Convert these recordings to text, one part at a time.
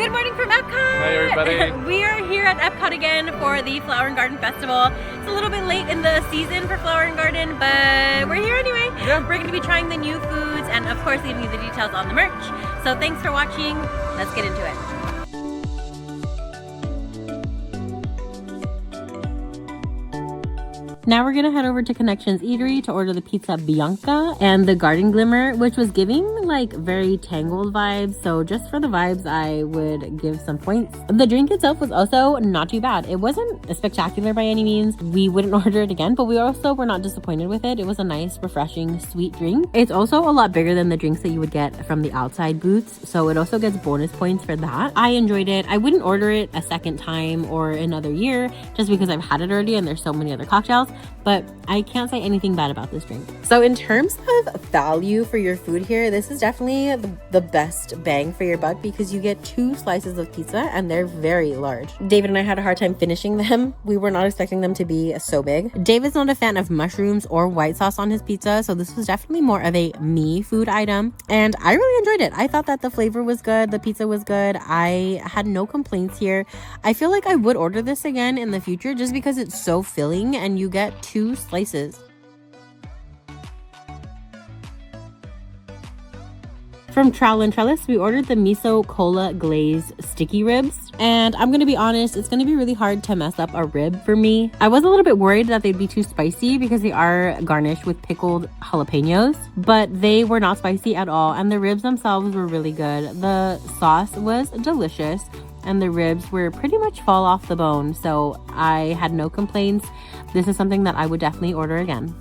Good morning from Epcot! Hi everybody! We are here at Epcot again for the Flower and Garden Festival. It's a little bit late in the season for Flower and Garden, but we're here anyway. Yeah. We're going to be trying the new foods and of course leaving you the details on the merch. So thanks for watching. Let's get into it. Now we're gonna head over to Connections Eatery to order the Pizza Bianca and the Garden Glimmer, which was giving like very Tangled vibes. So just for the vibes, I would give some points. The drink itself was also not too bad. It wasn't spectacular by any means. We wouldn't order it again, but we also were not disappointed with it. It was a nice, refreshing, sweet drink. It's also a lot bigger than the drinks that you would get from the outside booths. So it also gets bonus points for that. I enjoyed it. I wouldn't order it a second time or another year just because I've had it already and there's so many other cocktails. But I can't say anything bad about this drink. So in terms of value for your food here, this is definitely the best bang for your buck because you get 2 slices of pizza and they're very large. David and I had a hard time finishing them. We were not expecting them to be so big. David's not a fan of mushrooms or white sauce on his pizza, so this was definitely more of a me food item. And I really enjoyed it. I thought that the flavor was good. The pizza was good. I had no complaints here. I feel like I would order this again in the future just because it's so filling and you get 2 slices. From Trowel and Trellis, we ordered the Miso Cola Glaze Sticky Ribs. And I'm gonna be honest, it's gonna be really hard to mess up a rib for me. I was a little bit worried that they'd be too spicy because they are garnished with pickled jalapenos, but they were not spicy at all. And the ribs themselves were really good. The sauce was delicious and the ribs were pretty much fall off the bone. So I had no complaints. This is something that I would definitely order again.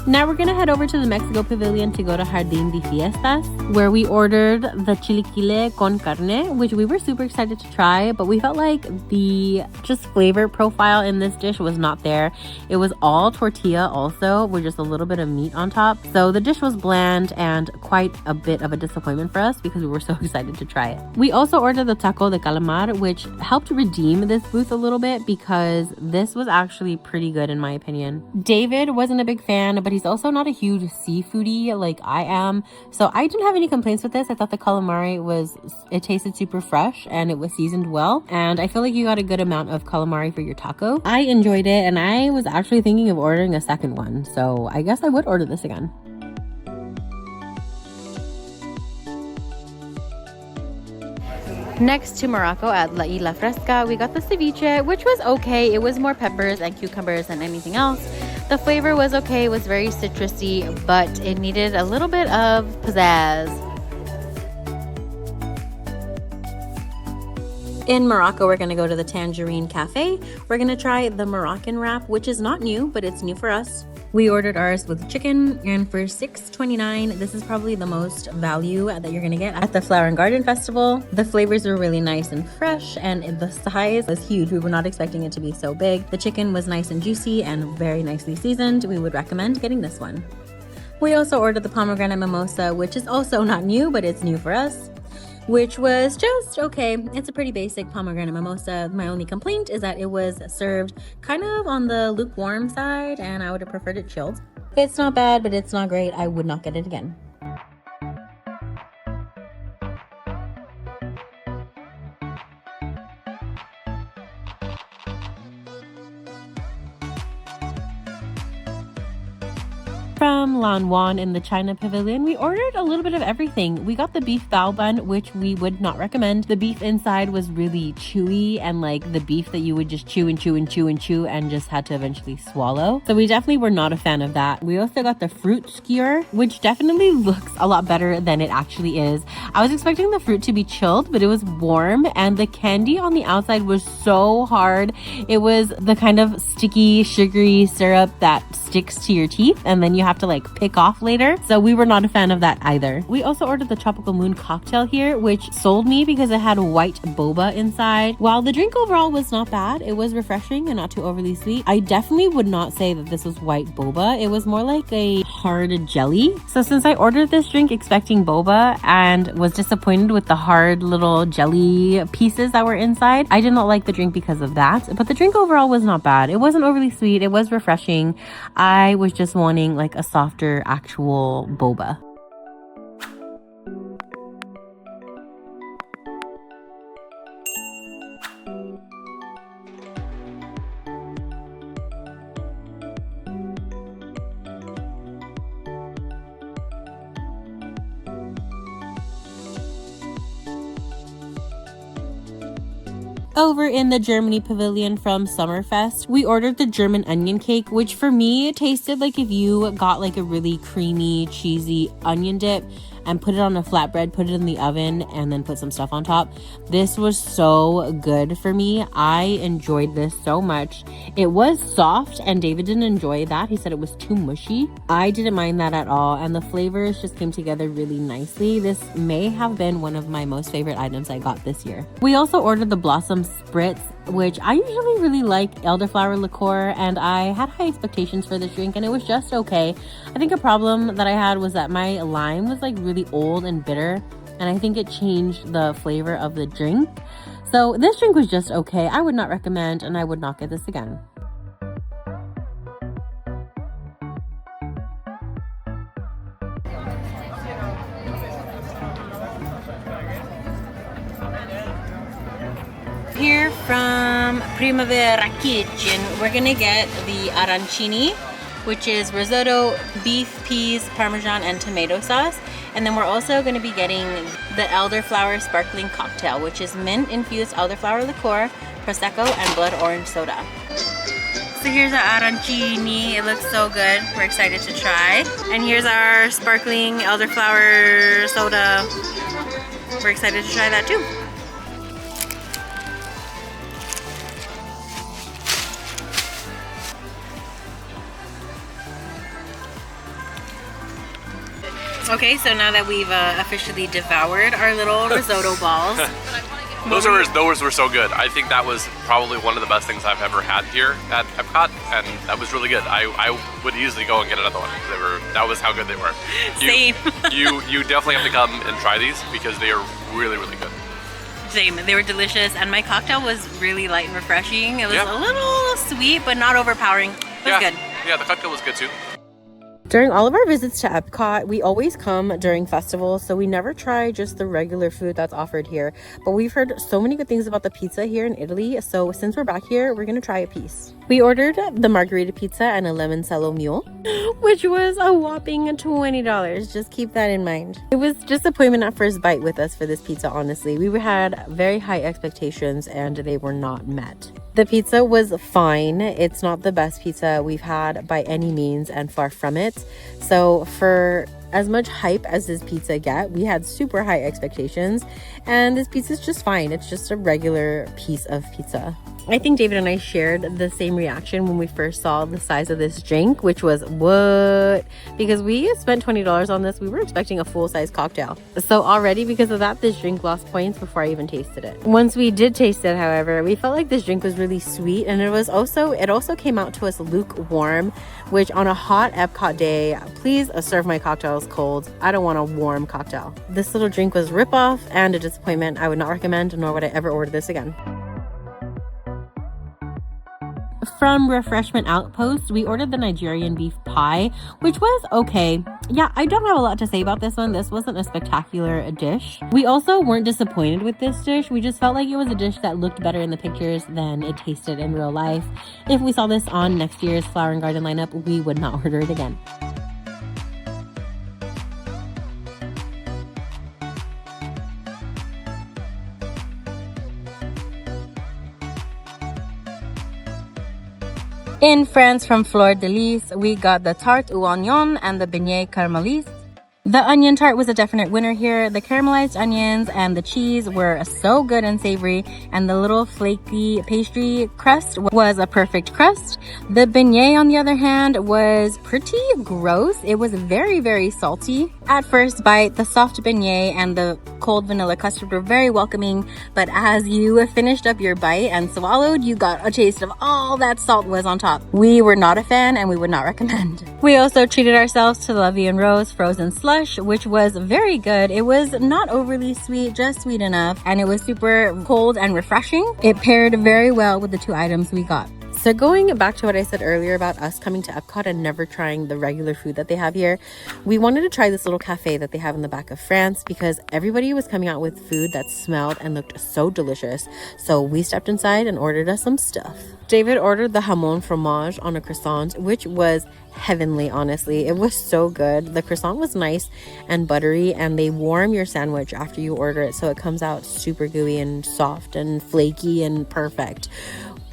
Now we're gonna head over to the Mexico Pavilion to go to Jardín de Fiestas, where we ordered the chilaquile con carne, which we were super excited to try, but we felt like the just flavor profile in this dish was not there. It was all tortilla also, with just a little bit of meat on top. So the dish was bland and quite a bit of a disappointment for us because we were so excited to try it. We also ordered the taco de calamar, which helped redeem this booth a little bit because this was actually pretty good in my opinion. David wasn't a big fan, but he's also not a huge seafoodie like I am. So I didn't have any complaints with this. I thought the calamari it tasted super fresh and it was seasoned well. And I feel like you got a good amount of calamari for your taco. I enjoyed it and I was actually thinking of ordering a second one. So I guess I would order this again. Next to Morocco at La Isla Fresca, we got the ceviche, which was okay. It was more peppers and cucumbers than anything else. The flavor was okay. It was very citrusy, but it needed a little bit of pizzazz. In Morocco, we're gonna go to the Tangerine Cafe. We're gonna try the Moroccan Wrap, which is not new, but it's new for us. We ordered ours with chicken, and for $6.29, this is probably the most value that you're gonna get at the Flower and Garden Festival. The flavors are really nice and fresh, and the size was huge. We were not expecting it to be so big. The chicken was nice and juicy and very nicely seasoned. We would recommend getting this one. We also ordered the pomegranate mimosa, which is also not new, but it's new for us, which was just okay. It's a pretty basic pomegranate mimosa. My only complaint is that it was served kind of on the lukewarm side and I would have preferred it chilled. It's not bad, but it's not great. I would not get it again. From Lan Wan in the China Pavilion, we ordered a little bit of everything. We got the beef bao bun, which we would not recommend. The beef inside was really chewy and like the beef that you would just chew and chew and chew and chew and just had to eventually swallow. So we definitely were not a fan of that. We also got the fruit skewer, which definitely looks a lot better than it actually is. I was expecting the fruit to be chilled, but it was warm and the candy on the outside was so hard. It was the kind of sticky, sugary syrup that sticks to your teeth and then you have to like pick off later. So we were not a fan of that either. We also ordered the Tropical Moon cocktail here, which sold me because it had white boba inside. While the drink overall was not bad, it was refreshing and not too overly sweet. I definitely would not say that this was white boba. It was more like a hard jelly. So since I ordered this drink expecting boba and was disappointed with the hard little jelly pieces that were inside, I did not like the drink because of that. But the drink overall was not bad. It wasn't overly sweet. It was refreshing. I was just wanting like a softer actual boba. Over in the Germany Pavilion from Summerfest, we ordered the German onion cake, which for me tasted like if you got like a really creamy, cheesy onion dip and put it on a flatbread, put it in the oven, and then put some stuff on top. This was so good for me. I enjoyed this so much. It was soft, and David didn't enjoy that. He said it was too mushy. I didn't mind that at all, and the flavors just came together really nicely. This may have been one of my most favorite items I got this year. We also ordered the Blossom Spritz, which I usually really like elderflower liqueur, and I had high expectations for this drink, and it was just okay. I think a problem that I had was that my lime was like really old and bitter, and I think it changed the flavor of the drink. So this drink was just okay. I would not recommend, and I would not get this again. Here from Primavera Kitchen, we're gonna get the arancini, which is risotto, beef, peas, parmesan, and tomato sauce. And then we're also going to be getting the elderflower sparkling cocktail, which is mint-infused elderflower liqueur, prosecco, and blood orange soda. So here's our arancini. It looks so good. We're excited to try. And here's our sparkling elderflower soda. We're excited to try that too. Okay, so now that we've officially devoured our little risotto balls. Those were so good. I think that was probably one of the best things I've ever had here at Epcot, and that was really good. I would easily go and get another one. That was how good they were. Same. you definitely have to come and try these because they are really, really good. Same. They were delicious, and my cocktail was really light and refreshing. It was a little sweet, but not overpowering. It was good. Yeah, the cocktail was good too. During all of our visits to Epcot, we always come during festivals, so we never try just the regular food that's offered here. But we've heard so many good things about the pizza here in Italy, so since we're back here, we're gonna try a piece. We ordered the margherita pizza and a limoncello mule, which was a whopping $20. Just keep that in mind. It was disappointment at first bite with us for this pizza, honestly. We had very high expectations and they were not met. The pizza was fine. It's not the best pizza we've had by any means, and far from it. So for as much hype as this pizza get, we had super high expectations, and this pizza is just fine. It's just a regular piece of pizza. I think David and I shared the same reaction when we first saw the size of this drink, which was what? Because we spent $20 on this. We were expecting a full-size cocktail. So already because of that, this drink lost points before I even tasted it. Once we did taste it, however, we felt like this drink was really sweet, and it also came out to us lukewarm, which on a hot Epcot day, please serve my cocktails cold. I don't want a warm cocktail. This little drink was ripoff and a disappointment. I would not recommend, nor would I ever order this again. From Refreshment Outpost, we ordered the Nigerian beef pie, which was okay. Yeah, I don't have a lot to say about this one. This wasn't a spectacular dish. We also weren't disappointed with this dish. We just felt like it was a dish that looked better in the pictures than it tasted in real life. If we saw this on next year's Flower and Garden lineup, we would not order it again. In France from Fleur de Lis, we got the tarte aux oignons and the beignet carameliste. The onion tart was a definite winner here. The caramelized onions and the cheese were so good and savory, and the little flaky pastry crust was a perfect crust. The beignet, on the other hand, was pretty gross. It was very, very salty. At first bite, the soft beignet and the cold vanilla custard were very welcoming, but as you finished up your bite and swallowed, you got a taste of all that salt was on top. We were not a fan, and we would not recommend. We also treated ourselves to the La Vie en Rose frozen slush, which was very good. It was not overly sweet, just sweet enough, and it was super cold and refreshing. It paired very well with the two items we got. So going back to what I said earlier about us coming to Epcot and never trying the regular food that they have here, we wanted to try this little cafe that they have in the back of France because everybody was coming out with food that smelled and looked so delicious. So we stepped inside and ordered us some stuff. David ordered the jamon fromage on a croissant, which was heavenly, honestly. It was so good. The croissant was nice and buttery, and they warm your sandwich after you order it, so it comes out super gooey and soft and flaky and perfect.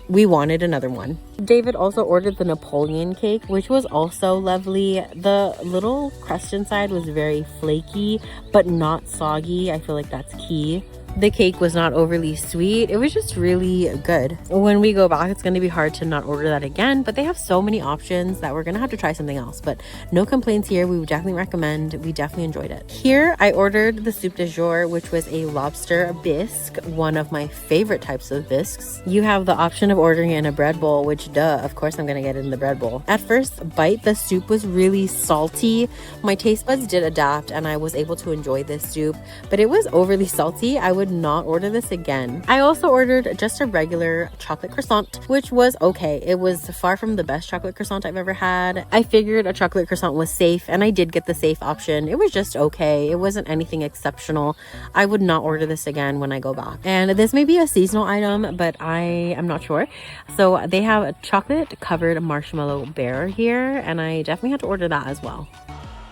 We wanted another one. David also ordered the Napoleon cake, which was also lovely. The little crust inside was very flaky, but not soggy. I feel like that's key. The cake was not overly sweet. It was just really good. When we go back, it's going to be hard to not order that again, but they have so many options that we're going to have to try something else. But no complaints here. We would definitely recommend. We definitely enjoyed it. Here, I ordered the soup du jour, which was a lobster bisque, one of my favorite types of bisques. You have the option of ordering it in a bread bowl, which duh, of course I'm going to get it in the bread bowl. At first bite, the soup was really salty. My taste buds did adapt and I was able to enjoy this soup, but it was overly salty. I would not order this again. I also ordered just a regular chocolate croissant, which was okay. It was far from the best chocolate croissant I've ever had. I figured a chocolate croissant was safe, and I did get the safe option. It was just okay. It wasn't anything exceptional. I would not order this again when I go back. And this may be a seasonal item, but I am not sure. So they have a chocolate covered marshmallow bear here, and I definitely had to order that as well.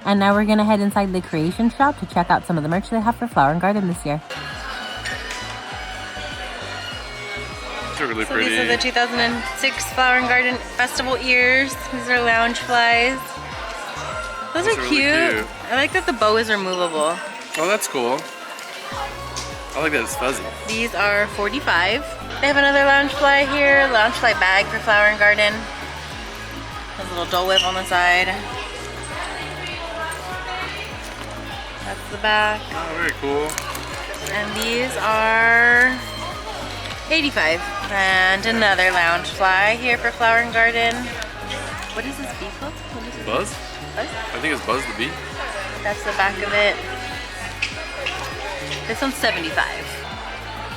And now we're gonna head inside the creation shop to check out some of the merch they have for Flower and Garden this year. Really so pretty. These are the 2006 Flower and Garden Festival ears. These are lounge flies. Those are really cute. I like that the bow is removable. Oh, that's cool. I like that it's fuzzy. These are $45. They have another lounge fly here. Lounge fly bag for Flower and Garden. Has a little Dole Whip on the side. That's the back. Oh, very cool. And these are $85. And another lounge fly here for Flower and Garden. What is this bee called? What is it? Buzz? Buzz? I think it's Buzz the bee. That's the back of it. This one's $75.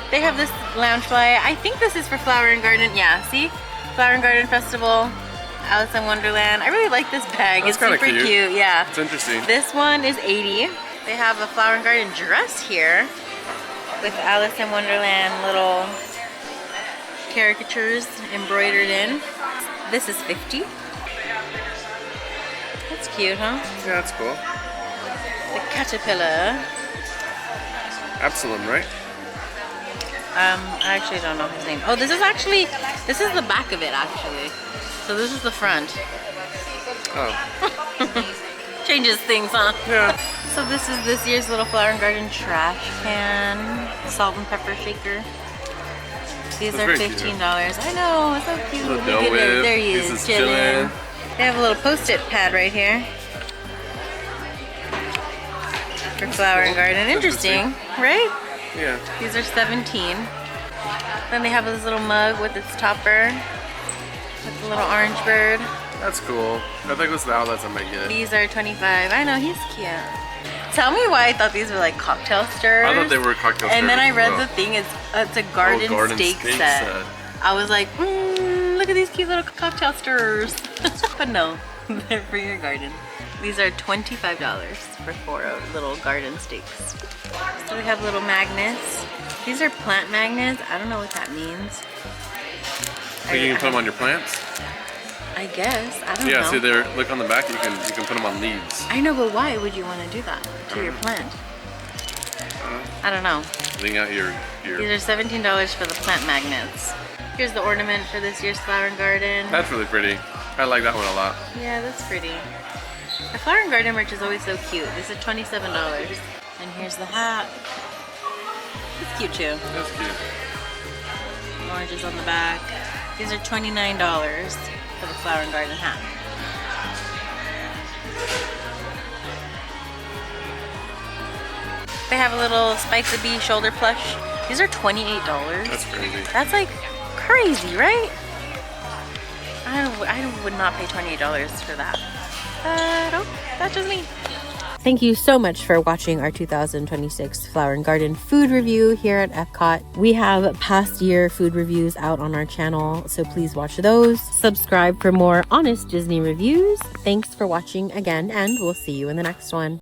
They have this lounge fly. I think this is for Flower and Garden. Yeah, see? Flower and Garden Festival, Alice in Wonderland. I really like this bag. That's it's super cute. Yeah. It's interesting. This one is $80. They have a Flower and Garden dress here with Alice in Wonderland little caricatures embroidered in. This is $50. That's cute, huh? Yeah, that's cool. The caterpillar. Absalom, right? I actually don't know his name. Oh, this is the back of it actually. So this is the front. Oh. Changes things, huh? Yeah. So this is this year's little Flower and Garden trash can, salt and pepper shaker. These are $15. Cute. I know, it's so cute. Little Look Dole at Whip. it. There he is, chilling. They have a little post-it pad right here for Flower and Garden. Interesting, right? Yeah. These are $17. Then they have this little mug with its topper with the little orange bird. That's cool. I think it's the outlets I might get. These are $25. I know, he's cute. Tell me why I thought these were like cocktail stirrers. I thought they were cocktail stirrers. And then I read as well. the thing, it's a garden steak set. I was like, look at these cute little cocktail stirrers. But no, they're for your garden. These are $25 for 4 little garden steaks. So we have little magnets. These are plant magnets. I don't know what that means. So you can put them on your plants? I guess. I don't know. Yeah, see there, look on the back, you can put them on leaves. I know, but why would you want to do that to your plant? I don't know. Lean out your... These are $17 for the plant magnets. Here's the ornament for this year's Flower and Garden. That's really pretty. I like that one a lot. Yeah, that's pretty. The Flower and Garden merch is always so cute. This is $27. And here's the hat. It's cute too. That's cute. Oranges on the back. These are $29 for the Flower and Garden hat. They have a little Spike the Bee shoulder plush. These are $28. That's crazy. That's like crazy, right? I would not pay $28 for that. But oh, that's just me. Thank you so much for watching our 2026 Flower and Garden food review here at Epcot. We have past year food reviews out on our channel, so please watch those. Subscribe for more honest Disney reviews. Thanks for watching again, and we'll see you in the next one.